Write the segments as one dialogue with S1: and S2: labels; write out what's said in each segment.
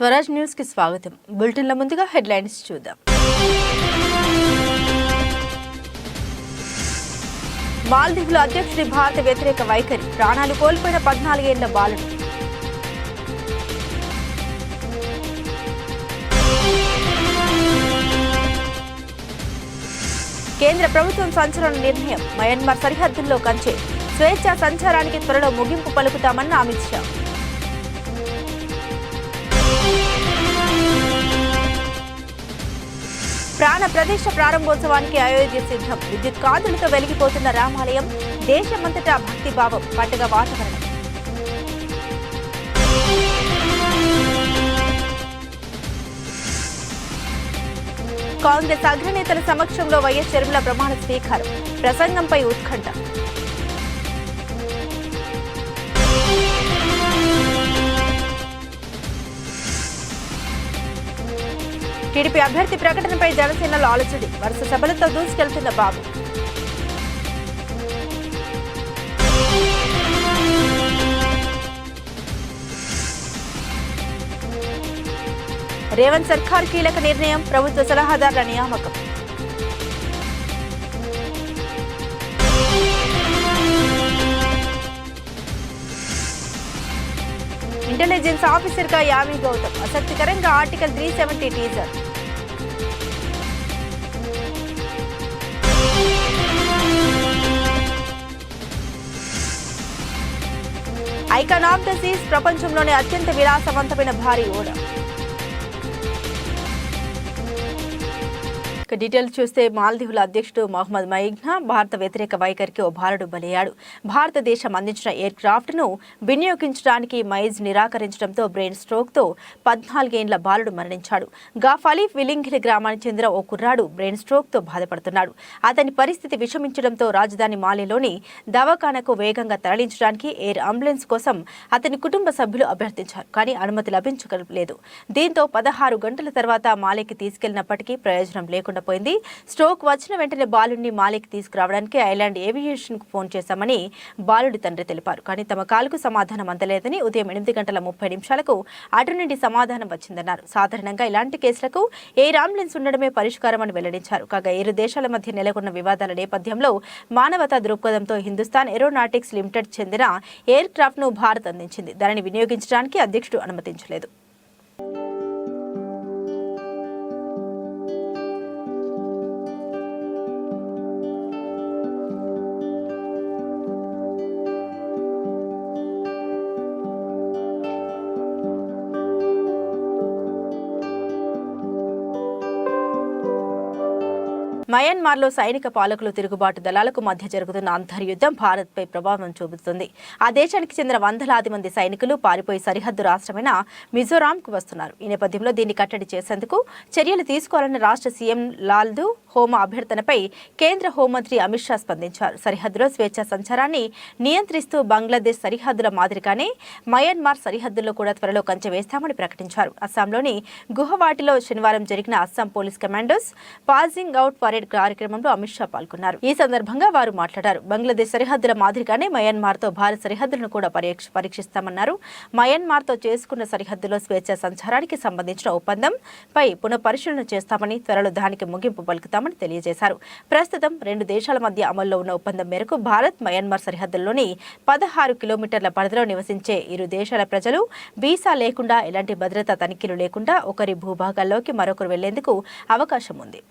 S1: Swaraj news కి స్వాగతం. బులెటిన్ల ముందుగా హెడ్లైన్స్ చూద్దాం. మాల్దీవుల అధ్యక్షుడి భారత వ్యతిరేక వైఖరి, ప్రాణాలు కోల్పోయిన 14 ఏళ్ల బాలుడు. కేంద్ర ప్రభుత్వం సంచలన నిర్ణయం, మయన్మార్ సరిహద్దుల్లో కంచె, స్వేచ్ఛా సంచారానికి త్వరలో ముగింపు పలుకుతామన్న అమిత్ షా. ప్రాణ ప్రతిష్ఠ ప్రారంభోత్సవానికి అయోధ్య సిద్ధం, విద్యుత్ కాంతులతో వెలిగిపోతున్న రామాలయం, దేశమంతటా భక్తిభావం, పండుగ వాతావరణం. కాంగ్రెస్ అగ్రనేతల సమక్షంలో వైఎస్ షర్మిల ప్రమాణ స్వీకారం, ప్రసంగంపై ఉత్కంఠ. టీడీపీ అభ్యర్థి ప్రకటనపై జనసేనలో ఆలోచన, వరుస సభలతో దూసుకెళ్తున్న బాబు. రేవంత్ సర్కార్ కీలక నిర్ణయం, ప్రభుత్వ సలహాదారుల నియామకం. ఇంటెలిజెన్స్ ఆఫీసర్ గా యామి గౌతమ్, ఆసక్తికరంగా article 370 teaser. Icon of the Cs, ప్రపంచంలోనే అత్యంత విలాసవంతమైన భారీ ఓడ. డీటెయిల్స్ చూస్తే మాల్దీవుల అధ్యక్షుడు మహమ్మద్ మైగ్నా భారత వ్యతిరేక వైఖరికి ఓ బాలుడు బలయ్యాడు. భారతదేశం అందించిన ఎయిర్ క్రాఫ్ట్ ను వినియోగించడానికి మైజ్ నిరాకరించడంతో బ్రెయిన్ స్ట్రోక్ తో 14 ఏళ్ల బాలుడు మరణించాడు. గాఫాలి విలింగిలి గ్రామానికి చెందిన ఓ కుర్రాడు బ్రెయిన్ స్ట్రోక్ తో బాధపడుతున్నాడు. అతని పరిస్థితి విషమించడంతో రాజధాని మాలిలోని దవాఖానకు వేగంగా తరలించడానికి ఎయిర్ అంబులెన్స్ కోసం అతని కుటుంబ సభ్యులు అభ్యర్థించారు. కానీ అనుమతి లభించలేదు. దీంతో 16 గంటల తర్వాత మాలికి తీసుకెళ్లినప్పటికీ ప్రయోజనం లేకుండా పోయింది. స్ట్రోక్ వచ్చిన వెంటనే బాలుడిని మాలికి తీసుకురావడానికి ఐలాండ్ ఏవియేషన్ కు ఫోన్ చేశామని బాలుడి తండ్రి తెలిపారు. కానీ తమ కాలుకు సమాధానం అందలేదని, ఉదయం 8:30 అటు నుండి సమాధానం వచ్చిందన్నారు. సాధారణంగా ఇలాంటి కేసులకు ఎయిర్ అంబులెన్స్ ఉండడమే పరిష్కారం అని వెల్లడించారు. కాగా ఇరు దేశాల మధ్య నెలకొన్న వివాదాల నేపథ్యంలో మానవతా దృక్పథంతో హిందుస్థాన్ ఏరోనాటిక్స్ లిమిటెడ్ చెందిన ఎయిర్ క్రాఫ్ట్ ను భారత్ అందించింది. దానిని వినియోగించడానికి అధ్యక్షుడు అనుమతించలేదు. మయన్మార్లో సైనిక పాలకులు, తిరుగుబాటు దళాలకు మధ్య జరుగుతున్న అంతర్యుద్ధం భారత్పై ప్రభావం చూపుతుంది. ఆ దేశానికి చెందిన వందలాది మంది సైనికులు పారిపోయి సరిహద్దు రాష్ట్రమైన మిజోరాంకు వస్తున్నారు. ఈ నేపథ్యంలో దీన్ని కట్టడి చేసేందుకు చర్యలు తీసుకోవాలని రాష్ట్ర సీఎం లాల్దు హోమా అభ్యర్థనపై కేంద్ర హోంమంత్రి అమిత్ షా స్పందించారు. సరిహద్దులో స్వేచ్ఛా సంచారాన్ని నియంత్రిస్తూ బంగ్లాదేశ్ సరిహద్దుల మాదిరిగానే మయన్మార్ సరిహద్దుల్లో కూడా త్వరలో కంచె వేస్తామని ప్రకటించారు. అస్సాంలోని గుహవాటిలో శనివారం జరిగిన Assam police commandos passing out parade కార్యక్రమంలో అమిత్ షా పాల్గొన్నారు. ఈ సందర్భంగా వారు మాట్లాడారు. బంగ్లాదేశ్ సరిహద్దుల మాదిరిగానే మయన్మార్ తో భారత సరిహద్దులను కూడా పరీక్షిస్తామన్నారు. మయన్మార్ తో చేసుకున్న సరిహద్దులో స్వేచ్ఛా సంచారానికి సంబంధించిన ఒప్పందం పై పునఃపరిశీలన చేస్తామని, త్వరలో దానికి ముగింపు పలుకుతామని తెలియజేశారు. ప్రస్తుతం 2 దేశాల మధ్య అమల్లో ఉన్న ఒప్పందం మేరకు భారత్ మయన్మార్ సరిహద్దుల్లోని 16 కిలోమీటర్ల పరిధిలో నివసించే ఇరు దేశాల ప్రజలు వీసా లేకుండా, ఎలాంటి భద్రతా తనిఖీలు లేకుండా ఒకరి భూభాగాల్లోకి మరొకరు వెళ్లేందుకు అవకాశం ఉంది.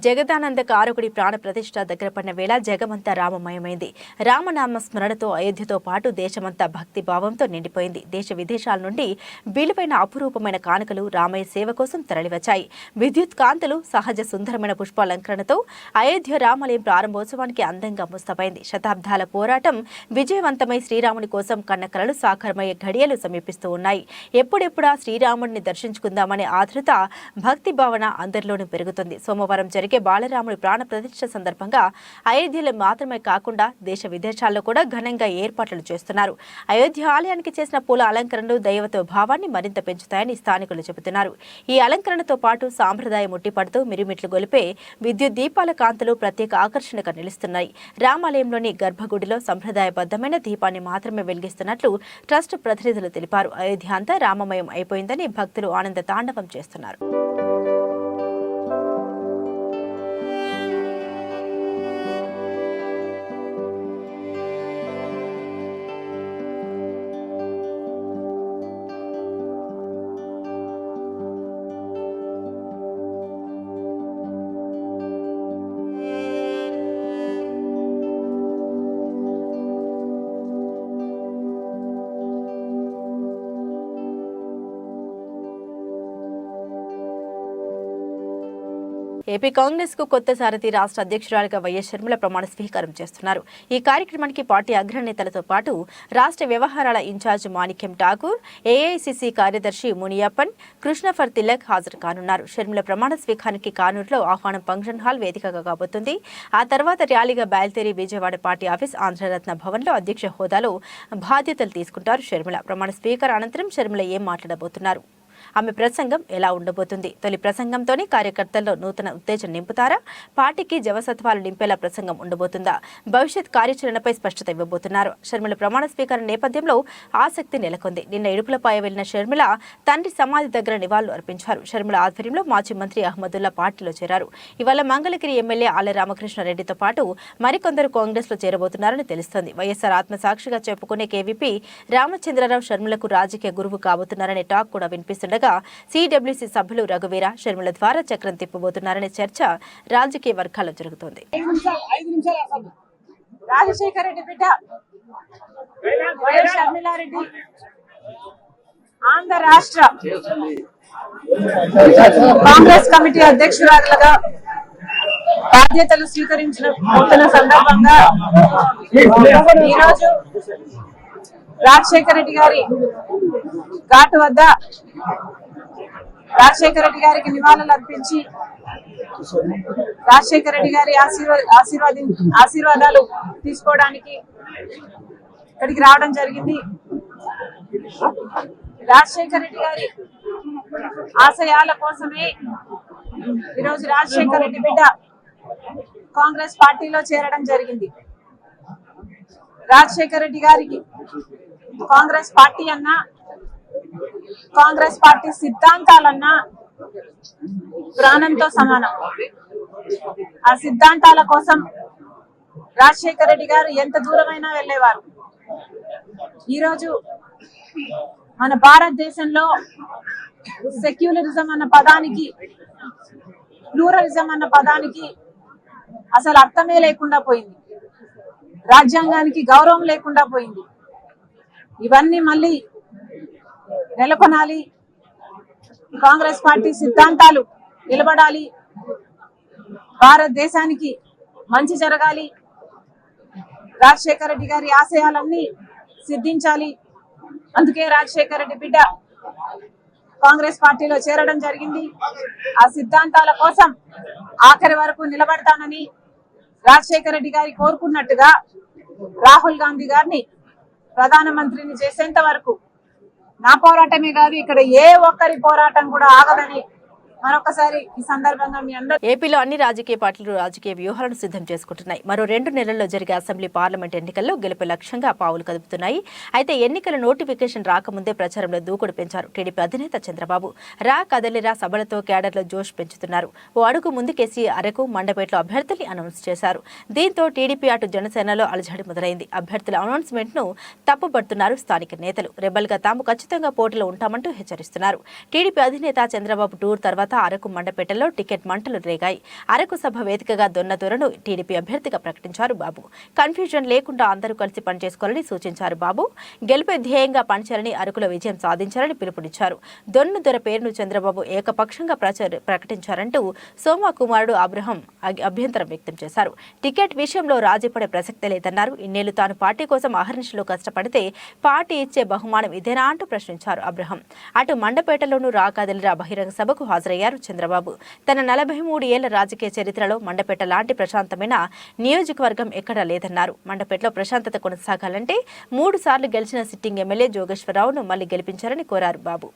S1: జగదానంద కారకుడి ప్రాణ ప్రతిష్ఠ దగ్గర పడిన వేళ జగమంతా రామమయమైంది. రామనామ స్మరణతో అయోధ్యతో పాటు దేశమంతా భక్తి భావంతో నిండిపోయింది. దేశ విదేశాల నుండి విలువైన అపురూపమైన కానుకలు రామయ్య సేవ కోసం తరలివచ్చాయి. విద్యుత్ కాంతులు, సహజ సుందరమైన పుష్పాలంకరణతో అయోధ్య రామాలయం ప్రారంభోత్సవానికి అందంగా ముస్తాబైంది. శతాబ్దాల పోరాటం విజయవంతమై శ్రీరాముని కోసం కన్న కలలు సాకారమయ్యే ఘడియలు సమీపిస్తూ ఉన్నాయి. ఎప్పుడెప్పుడా శ్రీరాముడిని దర్శించుకుందామనే ఆతృత, భక్తి భావన అందరిలోనూ పెరుగుతుంది. సోమవారం జరిగే బాలరాముడి ప్రాణ ప్రతిష్ఠ సందర్భంగా అయోధ్యలో మాత్రమే కాకుండా దేశ విదేశాల్లో కూడా ఘనంగా ఏర్పాట్లు చేస్తున్నారు. అయోధ్య ఆలయానికి చేసిన పూల అలంకరణలు దైవత్వ భావాన్ని మరింత పెంచుతాయని స్థానికులు చెబుతున్నారు. ఈ అలంకరణతో పాటు సాంప్రదాయం ఉట్టిపడుతూ మిరుమిట్లు గొలిపే విద్యుత్ దీపాల కాంతులు ప్రత్యేక ఆకర్షణగా నిలుస్తున్నాయి. రామాలయంలోని గర్భగుడిలో సంప్రదాయబద్ధమైన దీపాన్ని మాత్రమే వెలిగిస్తున్నట్లు ట్రస్ట్ ప్రతినిధులు తెలిపారు. అయోధ్య అంతా రామమయం అయిపోయిందని భక్తులు ఆనంద తాండవం చేస్తున్నారు. ఏపీ కాంగ్రెస్ కు కొత్త సారథి రాష్ట్ర అధ్యక్షురాలిగా వైఎస్ షర్మిల ప్రమాణ స్వీకారం చేస్తున్నారు. ఈ కార్యక్రమానికి పార్టీ అగ్రనేతలతో పాటు రాష్ట్ర వ్యవహారాల ఇన్ఛార్జ్ మాణిక్యం ఠాకూర్, ఏఐసిసి కార్యదర్శి మునియప్పన్, కృష్ణఫర్ తిలక్ హాజరు కానున్నారు. షర్మిల ప్రమాణ స్వీకారానికి కానూరులో ఆహ్వానం ఫంక్షన్ హాల్ వేదికగా కాబోతుంది. ఆ తర్వాత ర్యాలీగా బయలుదేరి విజయవాడ పార్టీ ఆఫీస్ ఆంధ్రరత్న భవన్లో అధ్యక్ష హోదాలో బాధ్యతలు తీసుకుంటారు షర్మిల. ప్రమాణ స్వీకారం అనంతరం షర్మిల ఏం మాట్లాడబోతున్నారు? ఆమె ప్రసంగం ఎలా ఉండబోతుంది? తొలి ప్రసంగంతోనే కార్యకర్తల్లో నూతన ఉత్తేజం నింపుతారా? పార్టీకి జవసత్వాలు నింపేలా ప్రసంగం ఉండబోతుందా? భవిష్యత్ కార్యాచరణపై స్పష్టత ఇవ్వబోతున్నారు. షర్మిల ప్రమాణ స్వీకారం నేపథ్యంలో ఆసక్తి నెలకొంది. నిన్న ఇడుపులపై వెళ్లిన షర్మిల తండ్రి సమాధి దగ్గర నివాళులు అర్పించారు. షర్మిల ఆధ్వర్యంలో మాజీ మంత్రి అహ్మదుల్లా పార్టీలో చేరారు. ఇవాళ మంగళగిరి ఎమ్మెల్యే ఆళ్ల రామకృష్ణారెడ్డితో పాటు మరికొందరు కాంగ్రెస్ లో చేరబోతున్నారని తెలుస్తోంది. వైఎస్ఆర్ ఆత్మసాక్షిగా చెప్పుకునే కేవీపీ రామచంద్రరావు షర్మిలకు రాజకీయ గురువు కాబోతున్నారనే టాక్ కూడా వినిపిస్తుండగా సిడబ్ల్యూసీ సభ్యులు రఘువీర షర్మిల ద్వారా చక్రం తిప్పబోతున్నారనే చర్చ రాజకీయ వర్గాల్లో జరుగుతోంది.
S2: రాజశేఖర రెడ్డి బిడ్డ వైఎస్ షర్మిలారెడ్డి ఆంధ్ర రాష్ట్ర కాంగ్రెస్ కమిటీ అధ్యక్షురాలుగా బాధ్యతలు స్వీకరించిన సందర్భంగా ఈరోజు రాజశేఖర రెడ్డి గారి ఘాటు వద్ద రాజశేఖర రెడ్డి గారికి నివాళులు అర్పించి రాజశేఖర రెడ్డి గారి ఆశీర్వాదాలు తీసుకోవడానికి ఇక్కడికి రావడం జరిగింది. రాజశేఖర రెడ్డి గారి ఆశయాల కోసమే ఈరోజు రాజశేఖర రెడ్డి బిడ్డ కాంగ్రెస్ పార్టీలో చేరడం జరిగింది. రాజశేఖర రెడ్డి గారికి కాంగ్రెస్ పార్టీ అన్నా, కాంగ్రెస్ పార్టీ సిద్ధాంతాలన్నా ప్రాణంతో సమానం. ఆ సిద్ధాంతాల కోసం రాజశేఖర రెడ్డి గారు ఎంత దూరమైనా వెళ్ళేవారు. ఈరోజు మన భారతదేశంలో సెక్యులరిజం అన్న పదానికి, ప్లూరలిజం అన్న పదానికి అసలు అర్థమే లేకుండా పోయింది. రాజ్యాంగానికి గౌరవం లేకుండా పోయింది. ఇవన్నీ మళ్ళీ నెలకొనాలి. కాంగ్రెస్ పార్టీ సిద్ధాంతాలు నిలబడాలి. భారతదేశానికి మంచి జరగాలి. రాజశేఖర రెడ్డి గారి ఆశయాలన్నీ సిద్ధించాలి. అందుకే రాజశేఖర రెడ్డి బిడ్డ కాంగ్రెస్ పార్టీలో చేరడం జరిగింది. ఆ సిద్ధాంతాల కోసం ఆఖరి వరకు నిలబడతానని రాజశేఖర రెడ్డి గారి కోరుకున్నట్టుగా రాహుల్ గాంధీ గారిని ప్రధానమంత్రిని చేసేంత వరకు నా పోరాటమే కాదు, ఇక్కడ ఏ ఒక్కరి పోరాటం కూడా ఆగదని మరొకసారి ఈ సందర్భంగా మీ అందరూ.
S1: ఏపీలో అన్ని రాజకీయ పార్టీలు రాజకీయ వ్యూహాలను సిద్ధం చేసుకుంటున్నాయి. మరో 2 నెలల్లో జరిగే అసెంబ్లీ, పార్లమెంట్ ఎన్నికల్లో గెలుపు లక్ష్యంగా పావులు కదుపుతున్నాయి. అయితే ఎన్నికల నోటిఫికేషన్ రాకముందే ప్రచారంలో దూకుడు పెంచారు టీడీపీ అధినేత చంద్రబాబు. రా కదలిరా సభలతో క్యాడర్లో జోష్ పెంచుతున్నారు. ఓ అడుగు ముందుకేసి అరకు, మండపేటలో అభ్యర్థుల్ని అనౌన్స్ చేశారు. దీంతో టీడీపీ అటు జనసేనలో అలజడి మొదలైంది. అభ్యర్థుల అనౌన్స్మెంట్ ను తప్పుపడుతున్నారు స్థానిక నేతలు. రెబల్ గా తాము ఖచ్చితంగా పోటీలో ఉంటామంటూ హెచ్చరిస్తున్నారు. టీడీపీ అధినేత చంద్రబాబు టూర్ తర్వాత తర్వాత అరకు మండపేటలో టికెట్ మంటలు రేగాయి. అరకు సభ వేదికగా దొన్నదొరను టీడీపీ అభ్యర్థిగా ప్రకటించారు బాబు. కన్ఫ్యూజన్ లేకుండా అందరూ కలిసి పనిచేసుకోవాలని సూచించారు బాబు. గెలుపే ధ్యేయంగా పనిచేయాలని, అరకులో విజయం సాధించాలని పిలుపునిచ్చారు. దొన్నదొర పేరును చంద్రబాబు ఏకపక్షంగా ప్రకటించారంటూ సోమా కుమారుడు అబ్రహం అభ్యంతరం వ్యక్తం చేశారు. టికెట్ విషయంలో రాజీ పడే ప్రసక్తే లేదన్నారు. ఇన్నేళ్లు తాను పార్టీ కోసం అహర్నిశలో కష్టపడితే పార్టీ ఇచ్చే బహుమానం ఇదేనా అంటూ ప్రశ్నించారు అబ్రహం. అటు మండపేటలోనూ రాకాదలిరా బహిరంగ సభకు హాజరయ్యారు చంద్రబాబు. తన 43 ఏళ్ల రాజకీయ చరిత్రలో మండపేట లాంటి ప్రశాంతమైన నియోజకవర్గం ఎక్కడా లేదన్నారు. మండపేటలో ప్రశాంతత కొనసాగాలంటే 3 సార్లు గెలిచిన సిట్టింగ్ ఎమ్మెల్యే జోగేశ్వరరావును మళ్లీ గెలిపించాలని కోరారు బాబు.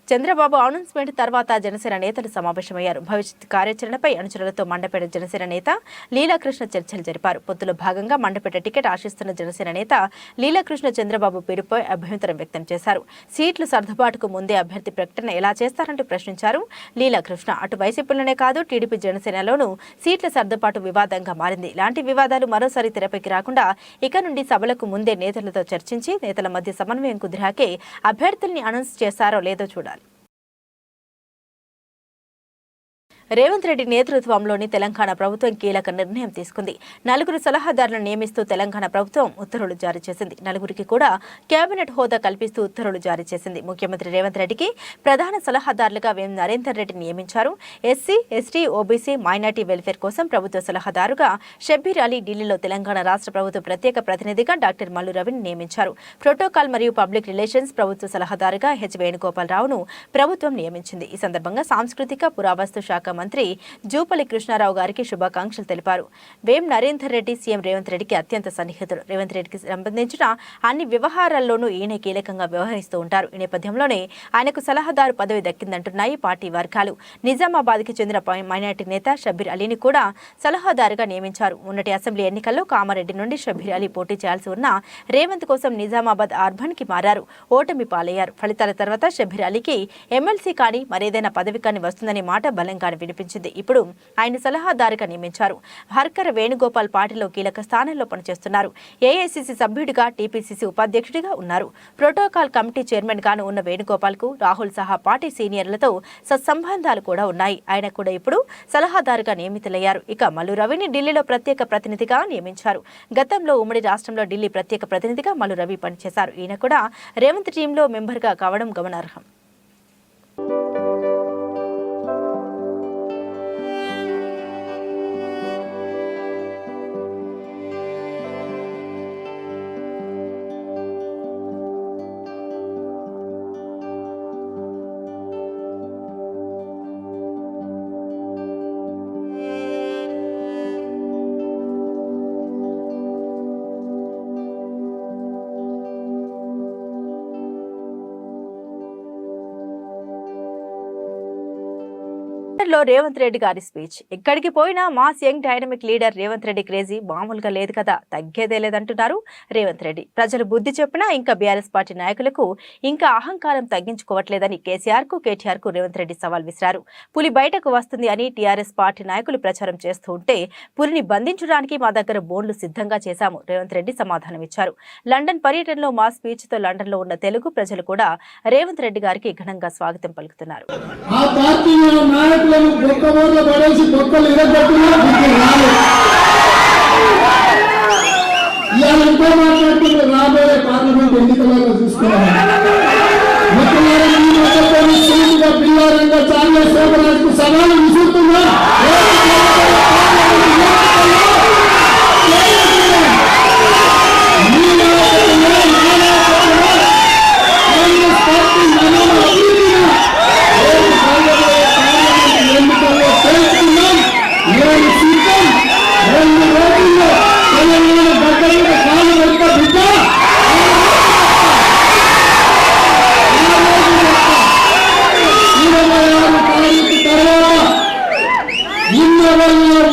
S1: చంద్రబాబు అనౌన్స్మెంట్ తర్వాత జనసేన నేతలు సమావేశమయ్యారు. భవిష్యత్ కార్యాచరణపై అనుచరులతో మండపేట జనసేన నేత లీలాకృష్ణ చర్చలు జరిపారు. పొత్తులో భాగంగా మండపేట టికెట్ ఆశిస్తున్న జనసేన నేత లీలాకృష్ణ చంద్రబాబు పేరుపై అభ్యంతరం వ్యక్తం చేశారు. సీట్లు సర్దుబాటుకు ముందే అభ్యర్థి ప్రకటన ఎలా చేస్తారంటూ ప్రశ్నించారు లీలాకృష్ణ. అటు వైసీపీలోనే కాదు టీడీపీ జనసేనలోనూ సీట్ల సర్దుబాటు వివాదంగా మారింది. ఇలాంటి వివాదాలు మరోసారి తెరపైకి రాకుండా ఇక నుండి సభలకు ముందే నేతలతో చర్చించి నేతల మధ్య సమన్వయం కుదిరాకే అభ్యర్థుల్ని అనౌన్స్ చేశారో లేదో చూడాలి. రేవంత్ రెడ్డి నేతృత్వంలోని తెలంగాణ ప్రభుత్వం కీలక నిర్ణయం తీసుకుంది. 4 సలహాదారులను నియమిస్తూ తెలంగాణ ప్రభుత్వం ఉత్తర్వులు జారీ చేసింది. 4కి కూడా కేబినెట్ హోదా కల్పిస్తూ ఉత్తర్వులు జారీ చేసింది. ముఖ్యమంత్రి రేవంత్ రెడ్డికి ప్రధాన సలహాదారులుగా వేం నరేందర్ రెడ్డిని నియమించారు. SC, ST, OBC, minority welfare కోసం ప్రభుత్వ సలహాదారుగా షబ్బీర్ అలీ, ఢిల్లీలో తెలంగాణ రాష్ట్ర ప్రభుత్వ ప్రత్యేక ప్రతినిధిగా డాక్టర్ మల్లు రవిని నియమించారు. ప్రోటోకాల్ మరియు పబ్లిక్ రిలేషన్స్ ప్రభుత్వ సలహాదారుగా హెచ్ వేణుగోపాలరావును ప్రభుత్వం నియమించింది. ఈ సందర్భంగా సాంస్కృతిక పురావస్తు శాఖ మంత్రి జూపల్లి కృష్ణారావు గారికి శుభాకాంక్షలు తెలిపారు. వేం నరేందర్ రెడ్డి సీఎం రేవంత్ రెడ్డికి అత్యంత సన్నిహితుడు. రేవంత్ రెడ్డికి సంబంధించిన అన్ని వ్యవహారాల్లోనూ ఈయన కీలకంగా వ్యవహరిస్తూ ఉంటారు. ఈ నేపథ్యంలోనే ఆయనకు సలహాదారు పదవి దక్కిందంటున్నాయి పార్టీ వర్గాలు. నిజామాబాద్కి చెందిన మైనార్టీ నేత షబ్బీర్ అలీని కూడా సలహాదారుగా నియమించారు. మొన్నటి అసెంబ్లీ ఎన్నికల్లో కామారెడ్డి నుండి షబ్బీర్ అలీ పోటీ చేయాల్సి ఉన్న రేవంత్ కోసం నిజామాబాద్ అర్బన్ కి మారారు. ఓటమి పాలయ్యారు. ఫలితాల తర్వాత షబ్బీర్ అలీకి ఎమ్మెల్సీ కానీ మరేదైనా పదవి కానీ వస్తుందనే మాట బలంగా వినిపించింది. ఇప్పుడు ఆయన సలహాదారుగా నియమించారు. హర్కర్ వేణుగోపాల్ పార్టీలో కీలక స్థానంలో పనిచేస్తున్నారు. ఏఐసీసీ సభ్యుడిగా, టీపీసీసీ ఉపాధ్యక్షుడిగా ఉన్నారు. ప్రోటోకాల్ కమిటీ చైర్మన్ గాను ఉన్న వేణుగోపాల్ కు రాహుల్ సహా పార్టీ సీనియర్లతో సత్సంబంధాలు కూడా ఉన్నాయి. ఆయన కూడా ఇప్పుడు సలహాదారుగా నియమితులయ్యారు. ఇక మల్లు రవిని ఢిల్లీలో ప్రత్యేక ప్రతినిధిగా నియమించారు. గతంలో ఉమ్మడి రాష్ట్రంలో ఢిల్లీ ప్రత్యేక ప్రతినిధిగా మల్లు రవి పనిచేశారు. ఈయన కూడా రేవంత్ టీంలో మెంబర్గా కావడం గమనార్హం. లో రేవంత్ రెడ్డి గారి స్పీచ్. ఎక్కడికి పోయినా mass young dynamic leader Revanth Reddy crazy మామూలుగా లేదు కదా, తగ్గేదే లేదంటున్నారు రేవంత్ రెడ్డి. ప్రజలు బుద్ధి చెప్పినా ఇంకా బీఆర్ఎస్ పార్టీ నాయకులకు ఇంకా అహంకారం తగ్గించుకోవట్లేదని కేసీఆర్ కు, కేటీఆర్ కు రేవంత్ రెడ్డి సవాల్ విసిరారు. పులి బయటకు వస్తుంది అని టీఆర్ఎస్ పార్టీ నాయకులు ప్రచారం చేస్తూ ఉంటే పులిని బంధించడానికి మా దగ్గర బోన్లు సిద్ధంగా చేశాము రేవంత్ రెడ్డి సమాధానమిచ్చారు. లండన్ పర్యటనలో మా స్పీచ్ తో లండన్ లో ఉన్న తెలుగు ప్రజలు కూడా రేవంత్ రెడ్డి గారికి ఘనంగా స్వాగతం పలుకుతున్నారు.
S3: బొక్కబోర్లు పడేసి బొక్కలు ఇరగొట్టినా ఇవాళంతా మాట్లాడుతున్న రాబోయే పార్లమెంట్ ఎన్నికలలో చూసుకోవాలి. పిల్లారంగా చాలా శోభరాజుకు సవాలు విసురుతున్నా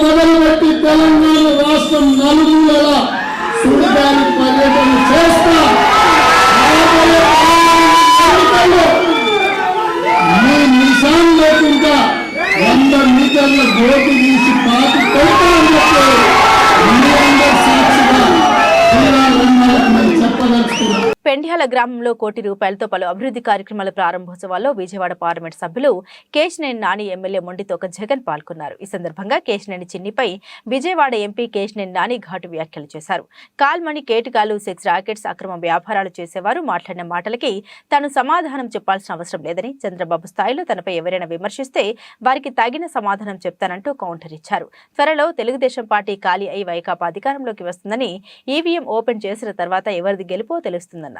S3: మొదలుపెట్టి తెలంగాణ రాష్ట్రం నలుమూలల సుడిగాలి పర్యటన చేస్తా. మీ నిశాన్ లేకుండా 100 మీటర్ల గోటి తీసి పాతి కొడతామని చెప్పి సాక్షిగా చెప్పదలుచుకున్నాం.
S1: పెండ్యాల గ్రామంలో కోటి రూపాయలతో పలు అభివృద్ధి కార్యక్రమాల ప్రారంభోత్సవాల్లో విజయవాడ పార్లమెంట్ సభ్యులు కేశినేని నాని ఎమ్మెల్యే మొండితోక జగన్ పాల్గొన్నారు. ఈ సందర్భంగా కేశినేని చిన్నిపై విజయవాడ ఎంపీ కేశినేని నాని ఘాటు వ్యాఖ్యలు చేశారు. కాల్మణి, కేటగాలు, సెక్స్ రాకెట్స్ అక్రమ వ్యాపారాలు చేసేవారు మాట్లాడిన మాటలకి తాను సమాధానం చెప్పాల్సిన అవసరం లేదని, చంద్రబాబు స్థాయిలో తనపై ఎవరైనా విమర్శిస్తే వారికి తగిన సమాధానం చెప్తానంటూ కౌంటర్ ఇచ్చారు. త్వరలో తెలుగుదేశం పార్టీ ఖాళీ అయి వైకాపా అధికారంలోకి వస్తుందని, ఈవీఎం ఓపెన్ చేసిన తర్వాత ఎవరిది గెలుపో తెలుస్తుందన్నారు.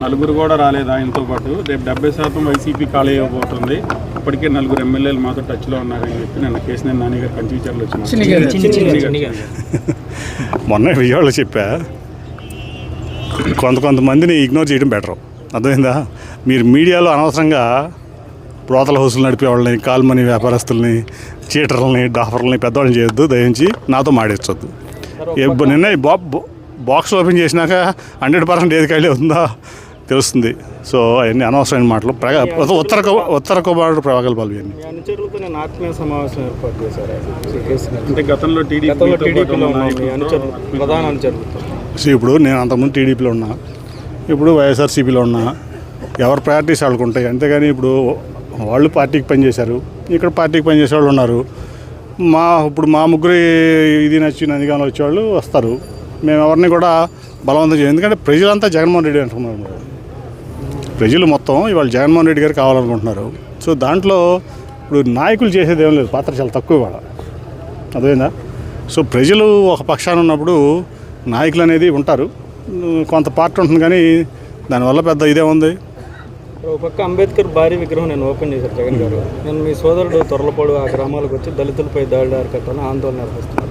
S4: నలుగురు కూడా రాలేదు ఆయనతో పాటు. రేపు 70% వైసీపీ ఖాళీ అయిపోతుంది. ఇప్పటికే 4 ఎమ్మెల్యేలు మాతో టచ్లో ఉన్నారని చెప్పి నిన్న కేశినేని నాని గారు కంచిచర్లు వచ్చిన
S5: మొన్న విజయవాడలో చెప్పా, కొంతమందిని ఇగ్నోర్ చేయడం బెటర్. అర్థమైందా? మీరు మీడియాలో అనవసరంగా బ్రోతల హౌసులు నడిపే వాళ్ళని, కాల్మనీ వ్యాపారస్తుల్ని, చీటర్లని, డాఫర్లని పెద్దవాళ్ళని చేయొద్దు. దయించి నాతో మాడేచ్చొద్దు. నిన్న బాక్స్ ఓపెన్ చేసినాక 100% ఏది ఖాళీ అవుతుందో తెలుస్తుంది. సో అవన్నీ అనవసరమైన మాటలు, ఉత్తర కుమారుడు ప్రగల్భాలు ఇవన్నీ.
S4: అనుచరులతో నేను ఆత్మీయ సమావేశం ఏర్పాటు చేశారు. అంటే గతంలో టీడీపీలో ప్రధాన అనుచరులతో.
S5: సో ఇప్పుడు నేను అంతకుముందు టీడీపీలో ఉన్నా, ఇప్పుడు వైఎస్ఆర్సీపీలో ఉన్నా. ఎవరు ప్రయారిటీస్ వాళ్ళకు ఉంటాయి. అంతేగాని ఇప్పుడు వాళ్ళు పార్టీకి పనిచేశారు, ఇక్కడ పార్టీకి పనిచేసే వాళ్ళు ఉన్నారు. ఇప్పుడు మా ముగ్గురు ఇది నచ్చి నందిగామలో వచ్చేవాళ్ళు వస్తారు. మేము ఎవరిని కూడా బలవంతం చేయం. ఎందుకంటే ప్రజలంతా జగన్మోహన్ రెడ్డి అంటున్నారు. ప్రజలు మొత్తం ఇవాళ జగన్మోహన్ రెడ్డి గారు కావాలనుకుంటున్నారు. సో దాంట్లో ఇప్పుడు నాయకులు చేసేది ఏం లేదు, పాత్ర చాలా తక్కువ ఇవాళ. అదేందా? సో ప్రజలు ఒక పక్షాన ఉన్నప్పుడు నాయకులు అనేది ఉంటారు, కొంత పార్టీ ఉంటుంది. కానీ దానివల్ల పెద్ద ఇదే ఉంది.
S4: ఒక పక్క అంబేద్కర్ భారీ విగ్రహం నేను ఓపెన్ చేశారు జగన్ గారు. నేను మీ సోదరుడు తొర్లపాడు ఆ గ్రామాలకు వచ్చి దళితులపై దాడులు అరికట్టాలని ఆందోళన నిర్వహిస్తున్నారు.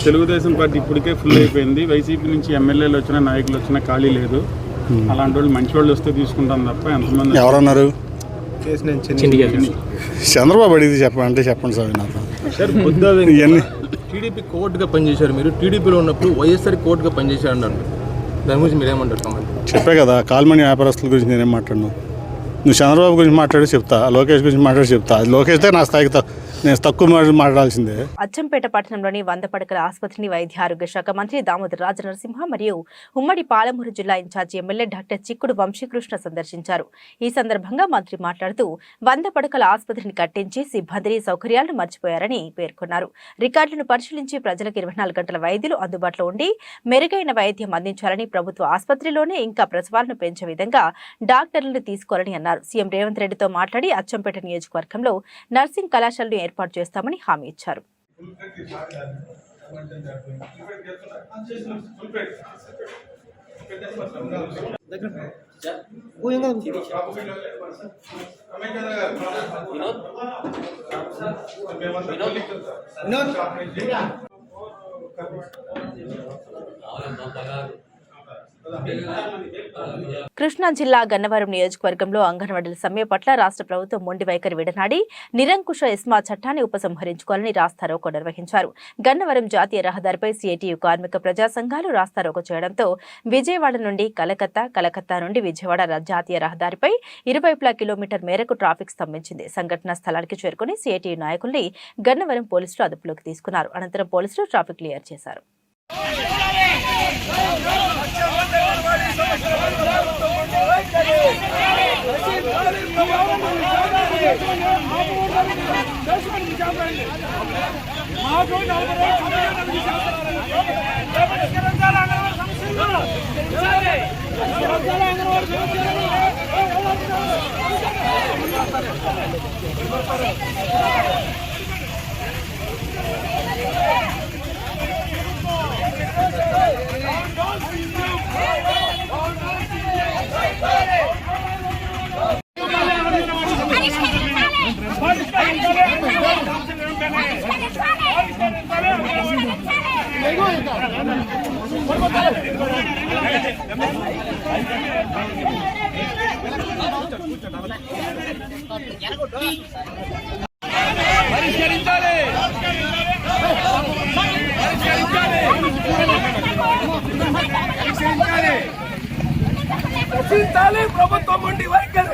S4: తెలుగుదేశం పార్టీ ఇప్పటికే ఫుల్ అయిపోయింది. వైసీపీ నుంచి ఎమ్మెల్యేలు వచ్చినా, నాయకులు వచ్చినా ఖాళీ లేదు. అలాంటి వాళ్ళు మంచి వాళ్ళు వస్తే తీసుకుంటాం తప్ప ఎంతమంది.
S5: ఎవరన్నారు? చంద్రబాబు అడిగితే చెప్పండి సార్. నాకు ఇవన్నీ
S6: టీడీపీ కోర్టుగా పనిచేశారు. మీరు టీడీపీలో ఉన్నప్పుడు వైఎస్ఆర్ కోర్టుగా పనిచేశారు అన్నారు. దాని గురించి మీరేమంటారు?
S5: చెప్పే కదా, కాల్మనీ వ్యాపారస్తుల గురించి నేనేం మాట్లాడను. నువ్వు చంద్రబాబు గురించి మాట్లాడి చెప్తా, లోకేష్ గురించి మాట్లాడి చెప్తా. అది లోకేష్ నా స్థాయికి నేను తక్కువ మాట్లాడాల్సిందే.
S1: అచ్చంపేట పట్టణంలోని 100 పడకల ఆసుపత్రిని వైద్య ఆరోగ్య శాఖ మంత్రి దామోదర్ రాజనరసింహ మరియు ఉమ్మడి పాలమూరు జిల్లా ఇన్ఛార్జి ఎమ్మెల్యే డాక్టర్ చిక్కుడు వంశీకృష్ణ సందర్శించారు. ఈ సందర్భంగా మంత్రి మాట్లాడుతూ 100 పడకల ఆసుపత్రిని కట్టించి సిబ్బందిని, సౌకర్యాలను మర్చిపోయారని పేర్కొన్నారు. రికార్డులను పరిశీలించి ప్రజలకు 24 గంటల వైద్యులు అందుబాటులో ఉండి మెరుగైన వైద్యం అందించాలని, ప్రభుత్వ ఆసుపత్రిలోనే ఇంకా ప్రసవాలను పెంచే విధంగా డాక్టర్లను తీసుకోవాలని అన్నారు. సీఎం రేవంత్ రెడ్డితో మాట్లాడి అచ్చంపేట నియోజకవర్గంలో నర్సింగ్ కళాశాలను ఏర్పాటు చేస్తామని హామీ ఇచ్చారు. కృష్ణా జిల్లా గన్నవరం నియోజకవర్గంలో అంగన్వాడీల సమ్మె పట్ల రాష్ట్ర ప్రభుత్వం మొండి వైఖరి విడనాడి నిరంకుశ ఎస్మా చట్టాన్ని ఉపసంహరించుకోవాలని రాస్తారోకో నిర్వహించారు. గన్నవరం జాతీయ రహదారిపై సిఐటియు కార్మిక ప్రజా సంఘాలు రాస్తారోకో చేయడంతో విజయవాడ నుండి కలకత్తా నుండి విజయవాడ జాతీయ రహదారిపై ఇరువైపులా కిలోమీటర్ మేరకు ట్రాఫిక్ స్తంభించింది. సంఘటనా స్థలానికి చేరుకుని సిఐటియు నాయకుల్ని గన్నవరం పోలీసులు అదుపులోకి తీసుకున్నారు. అనంతరం పోలీసులు ట్రాఫిక్ క్లియర్ చేశారు.
S7: ప్రభుత్వం ఉండి వైఖరి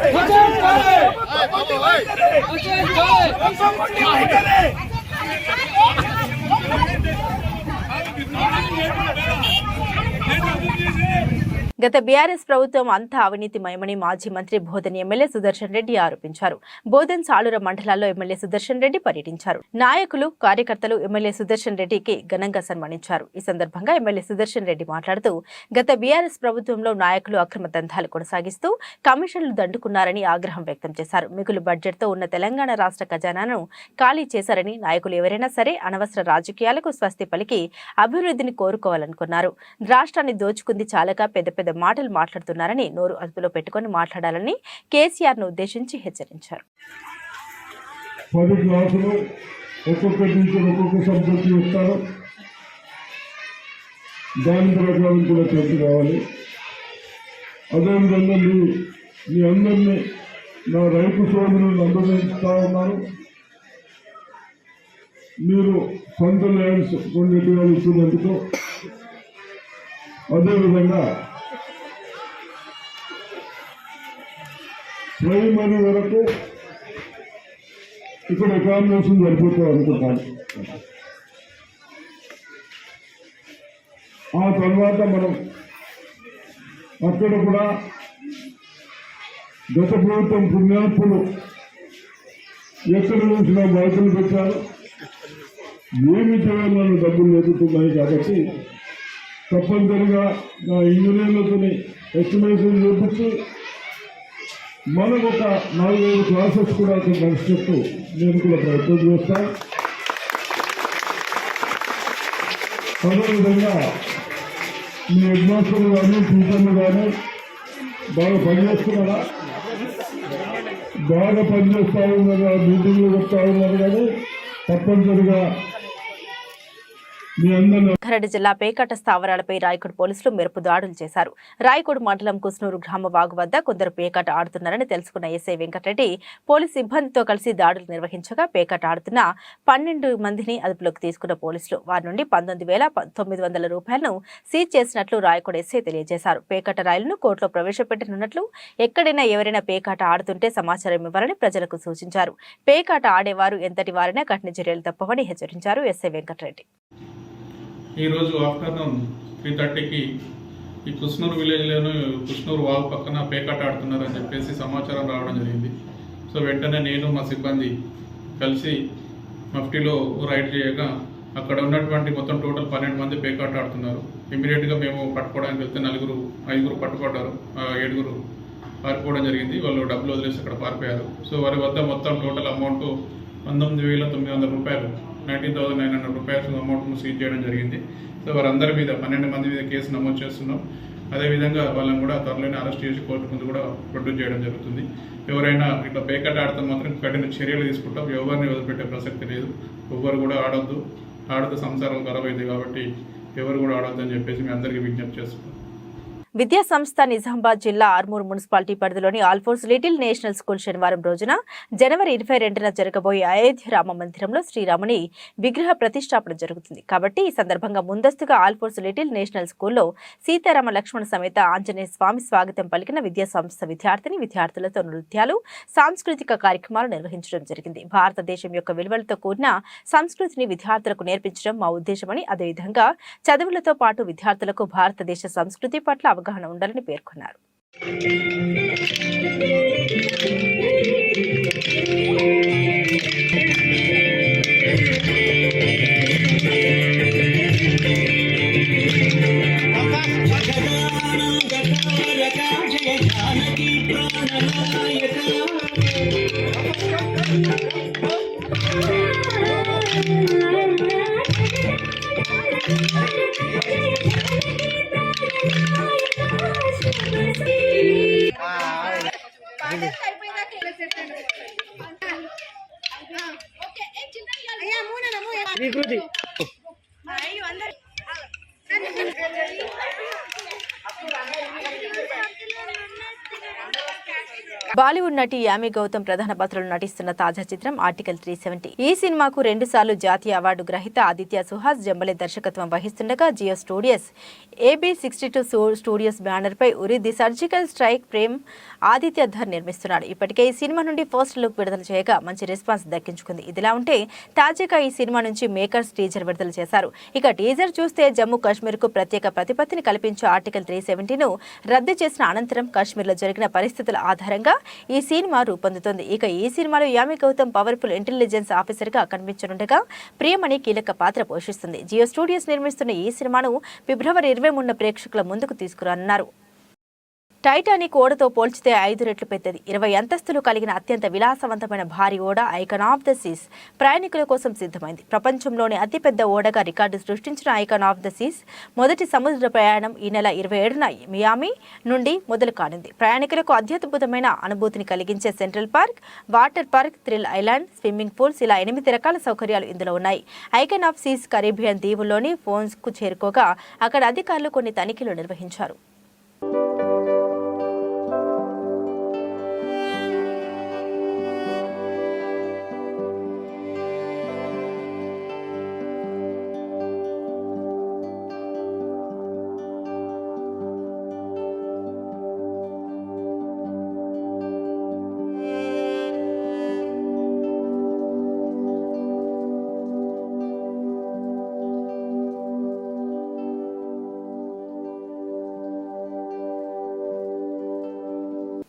S1: గత బీఆర్ఎస్ ప్రభుత్వం అంతా అవినీతిమయమని మాజీ మంత్రి బోధన్ ఎమ్మెల్యే సుదర్శన్ రెడ్డి ఆరోపించారు. బోధన్ సాలూర మండలాల్లో ఎమ్మెల్యే సుదర్శన్ రెడ్డి పర్యటించారు. నాయకులు, కార్యకర్తలు ఎమ్మెల్యే సుదర్శన్ రెడ్డికి ఘనంగా సన్మానించారు. ఈ సందర్భంగా ఎమ్మెల్యే సుదర్శన్ రెడ్డి మాట్లాడుతూ గత బీఆర్ఎస్ ప్రభుత్వంలో నాయకులు అక్రమ దందాలు కొనసాగిస్తూ కమిషన్లు దండుకున్నారని ఆగ్రహం వ్యక్తం చేశారు. మిగులు బడ్జెట్తో ఉన్న తెలంగాణ రాష్ట్ర ఖజానాను ఖాళీ చేశారని, నాయకులు ఎవరైనా సరే అనవసర రాజకీయాలకు స్వస్తి పలికి అభివృద్ధిని కోరుకోవాలనుకున్నారు. రాష్ట్రాన్ని దోచుకుంది చాలక పెద్ద పెద్ద మాటలు మాట్లాడుతున్నారని, నోరు అదుపులో పెట్టుకుని మాట్లాడాలని కేసీఆర్ ను ఉద్దేశించి హెచ్చరించారు.
S3: 10 క్లాసులు ఒక్కొక్క టీచర్ ఒక్కొక్క సబ్జెక్టు ఇస్తారు. దాని ప్రకారం కూడా చర్చ కావాలి. అదేవిధంగా మీ అందరినీ నా రైతు సోదరులను అభినందిస్తూ ఉన్నాను. మీరు సొంత ల్యాండ్స్ కొన్ని ఎకరాలు ఇచ్చినందుకు, అదేవిధంగా ప్రైమరీ వరకు ఇక్కడ అకామిడేషన్ సరిపోతాం అనుకుంటాను. ఆ తర్వాత మనం అక్కడ కూడా గత ప్రభుత్వం పుణ్యాత్ములు ఎక్కడ చూసినా బాధ్యతలు పెట్టారు. ఏమి చేయాలని డబ్బులు ఎదుగుతున్నాయి కాబట్టి తప్పనిసరిగా నా ఇంజనీర్లతో ఎస్టిమేషన్ చేపించి మనకు ఒక 4-5 క్లాసెస్ కూడా అక్కడ నడిచేట్టు నేను కూడా ప్రయత్నం చేస్తాను. అదేవిధంగా మీ హెడ్ మాస్టర్లు కానీ టీచర్లు కానీ బాగా పనిచేస్తున్నారా? బాగా పనిచేస్తూ ఉన్నారు, మీటింగ్లు చెప్తా ఉన్నారు. కానీ తప్పనిసరిగా
S1: రంగారెడ్డి జిల్లా పేకాట స్థావరాలపై రాయకోడ్ పోలీసులు మెరుపు దాడులు చేశారు. రాయకోడ్ మండలం కుస్నూరు గ్రామ వాగు వద్ద కొందరు పేకాట ఆడుతున్నారని తెలుసుకున్న ఎస్ఐ వెంకటరెడ్డి పోలీసు సిబ్బందితో కలిసి దాడులు నిర్వహించగా పేకాట ఆడుతున్న 12 మందిని అదుపులోకి తీసుకున్న పోలీసులు వారి నుండి 19,900 రూపాయలను సీజ్ చేసినట్లు రాయకోడ్ ఎస్ఐ తెలియజేశారు. పేకాట రాయిలను కోర్టులో ప్రవేశపెట్టనున్నట్లు, ఎక్కడైనా ఎవరైనా పేకాట ఆడుతుంటే సమాచారం ఇవ్వాలని ప్రజలకు సూచించారు. పేకాట ఆడేవారు ఎంతటి వారైనా కఠిన చర్యలు తప్పవని హెచ్చరించారు ఎస్ఐ వెంకటరెడ్డి.
S4: ఈరోజు ఆఫ్టర్నూన్ 3:30కి ఈ కుస్నూరు విలేజ్లోను కుస్నూరు వాల్ పక్కన పేకాట ఆడుతున్నారని చెప్పేసి సమాచారం రావడం జరిగింది. సో వెంటనే నేను మా సిబ్బంది కలిసి మఫ్టీలో రైడ్ చేయగా అక్కడ ఉన్నటువంటి మొత్తం టోటల్ 12 మంది పేకాట ఆడుతున్నారు. ఇమీడియట్గా మేము పట్టుకోవడానికి వెళ్తే 5 పట్టుబడ్డారు, 7 పారిపోవడం జరిగింది. వాళ్ళు డబ్బులు వదిలేసి అక్కడ పారిపోయారు. సో వారి వద్ద మొత్తం టోటల్ అమౌంట్ 19,900 రూపాయలు, 19,900 రూపాయలు అమౌంట్ను సీజ్ చేయడం జరిగింది. సో వారందరి మీద 12 మంది మీద కేసు నమోదు చేస్తున్నాం. అదేవిధంగా వాళ్ళని కూడా త్వరలోనే అరెస్ట్ చేసి కోర్టు ముందు కూడా ప్రొడ్యూస్ చేయడం జరుగుతుంది. ఎవరైనా ఇట్లా పేకాట ఆడితే మాత్రం కఠిన చర్యలు తీసుకుంటాం. ఎవరిని వదిలిపెట్టే ప్రసక్తి లేదు. ఎవరు కూడా ఆడద్దు సంసారం ఖరాబ్ అయింది కాబట్టి ఎవరు కూడా ఆడొద్దు అని చెప్పేసి మీ అందరికీ విజ్ఞప్తి చేస్తున్నాం.
S1: విద్యా సంస్థ నిజామాబాద్ జిల్లా ఆర్మూర్ మున్సిపాలిటీ పరిధిలోని ఆల్ఫోర్స్ లిటిల్ నేషనల్ స్కూల్ శనివారం రోజున జనవరి 22న జరగబోయే అయోధ్య రామ మందిరంలో శ్రీరాముని విగ్రహ ప్రతిష్టాపన జరుగుతుంది. కాబట్టి ఈ సందర్భంగా ముందస్తుగా ఆల్ఫోర్స్ లిటిల్ నేషనల్ స్కూల్లో సీతారామ లక్ష్మణ సమేత ఆంజనేయ స్వామి స్వాగతం పలికిన విద్యా సంస్థ విద్యార్థులతో నృత్యాలు, సాంస్కృతిక కార్యక్రమాలు నిర్వహించడం జరిగింది. భారతదేశం యొక్క విలువలతో కూడిన సంస్కృతిని విద్యార్థులకు నేర్పించడం మా ఉద్దేశమని, అదేవిధంగా చదువులతో పాటు విద్యార్థులకు భారతదేశ సంస్కృతి పట్ల అవగాహన ఉండాలని పేర్కొన్నారు. బాలీవుడ్ నటి యామి గౌతమ్ ప్రధాన పాత్రలో నటిస్తున్న తాజా చిత్రం ఆర్టికల్ 370. ఈ సినిమాకు 2 సార్లు జాతీయ అవార్డు గ్రహీత ఆదిత్య సుహాస్ జంబలే దర్శకత్వం వహిస్తుండగా Jio studios AB62 studios banner పై Uri the surgical strike fame Aditya Dhar నిర్మిస్తున్నాడు. ఇప్పటికే ఈ సినిమా నుండి ఫస్ట్ లుక్ విడుదల చేయగా మంచి రెస్పాన్స్ దక్కించుకుంది. ఇదిలా ఉంటే తాజాగా ఈ సినిమా నుంచి మేకర్స్ టీజర్ విడుదల చేశారు. ఇక టీజర్ చూస్తే జమ్మూ కాశ్మీర్ కు ప్రత్యేక ప్రతిపత్తిని కల్పించే ఆర్టికల్ 370ను రద్దు చేసిన అనంతరం కాశ్మీర్లో జరిగిన పరిస్థితుల ఆధారంగా ఈ సినిమా రూపొందుతోంది. ఇక ఈ సినిమాలో Yami Gautam powerful intelligence officer గా కనిపించనుండగా ప్రియమణి కీలక పాత్ర పోషిస్తుంది. జియో స్టూడియోస్ నిర్మిస్తున్న ఈ సినిమాను ఫిబ్రవరి 23న ప్రేక్షకుల ముందుకు తీసుకురానున్నారు. టైటానిక్ ఓడతో పోల్చితే 5 రెట్లు పెద్దది. 20 అంతస్తులు కలిగిన అత్యంత విలాసవంతమైన భారీ ఓడ ఐకాన్ ఆఫ్ ద సీస్ ప్రయాణికుల కోసం సిద్ధమైంది. ప్రపంచంలోని అతిపెద్ద ఓడగా రికార్డు సృష్టించిన ఐకాన్ ఆఫ్ ద సీస్ మొదటి సముద్ర ప్రయాణం ఈ నెల 27న మియామి నుండి మొదలు కానుంది. ప్రయాణికులకు అత్యద్భుతమైన అనుభూతిని కలిగించే central park, water park, thrill island, swimming pools ఇలా 8 రకాల సౌకర్యాలు ఇందులో ఉన్నాయి. ఐకాన్ ఆఫ్ సీస్ కరీబియన్ దీవుల్లోని ఫోన్స్కు చేరుకోగా అక్కడ అధికారులు కొన్ని తనిఖీలు నిర్వహించారు.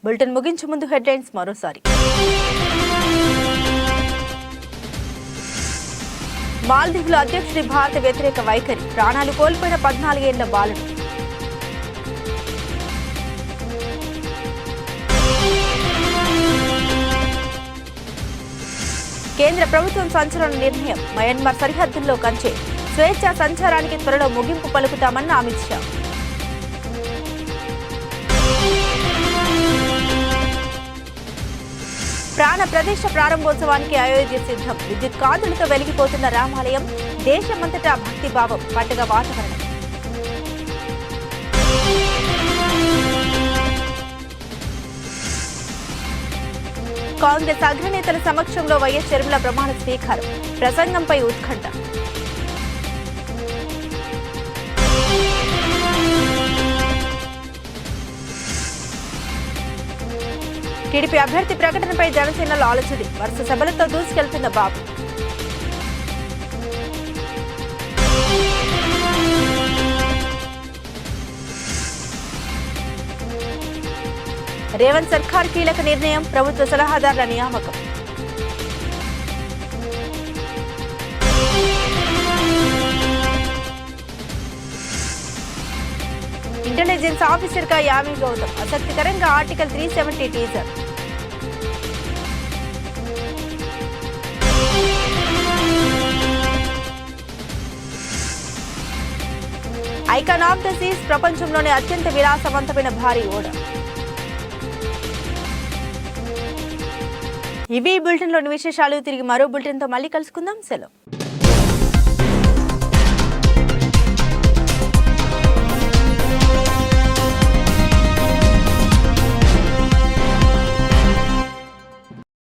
S1: బులెటిన్ ముగించే ముందు హెడ్లైన్స్ మరోసారి. మాల్దీవుల అధ్యక్షుడి భారత వ్యతిరేక వైఖరి, ప్రాణాలు కోల్పోయిన 14 ఏళ్ల బాలుడు. కేంద్ర ప్రభుత్వం సంచలన నిర్ణయం, మయన్మార్ సరిహద్దుల్లో కంచె, స్వేచ్ఛా సంచారానికి త్వరలో ముగింపు పలుకుతామన్న అమిత్ షా. ప్రాణ ప్రతిష్ఠ ప్రారంభోత్సవానికి అయోధ్య సిద్ధం, విద్యుత్ కాంతులతో వెలిగిపోతున్న రామాలయం, దేశమంతటా భక్తిభావం, పండుగ వాతావరణం. కాంగ్రెస్ అగ్రనేతల సమక్షంలో వైఎస్ షర్మిల ప్రమాణ స్వీకారం, ప్రసంగంపై ఉత్కంఠ. టీడీపీ అభ్యర్థి ప్రకటనపై జనసేనలో ఆలోచన, వరుస సభలతో దూసుకెళ్తున్న బాబు. రేవంత్ సర్కార్ కీలక నిర్ణయం, ప్రభుత్వ సలహాదారుల నియామకం. ఇంటెలిజెన్స్ ఆఫీసర్ గా యామి గౌతమ్, ఆసక్తికరంగా article 370 teaser. Icon of the Cs ప్రపంచంలోనే అత్యంత విలాసవంతమైన భారీ ఓడ. ఇవి బులెటిన్లోని విశేషాలు. తిరిగి మరో బులెటిన్తో మళ్ళీ కలుసుకుందాం. సెలవు.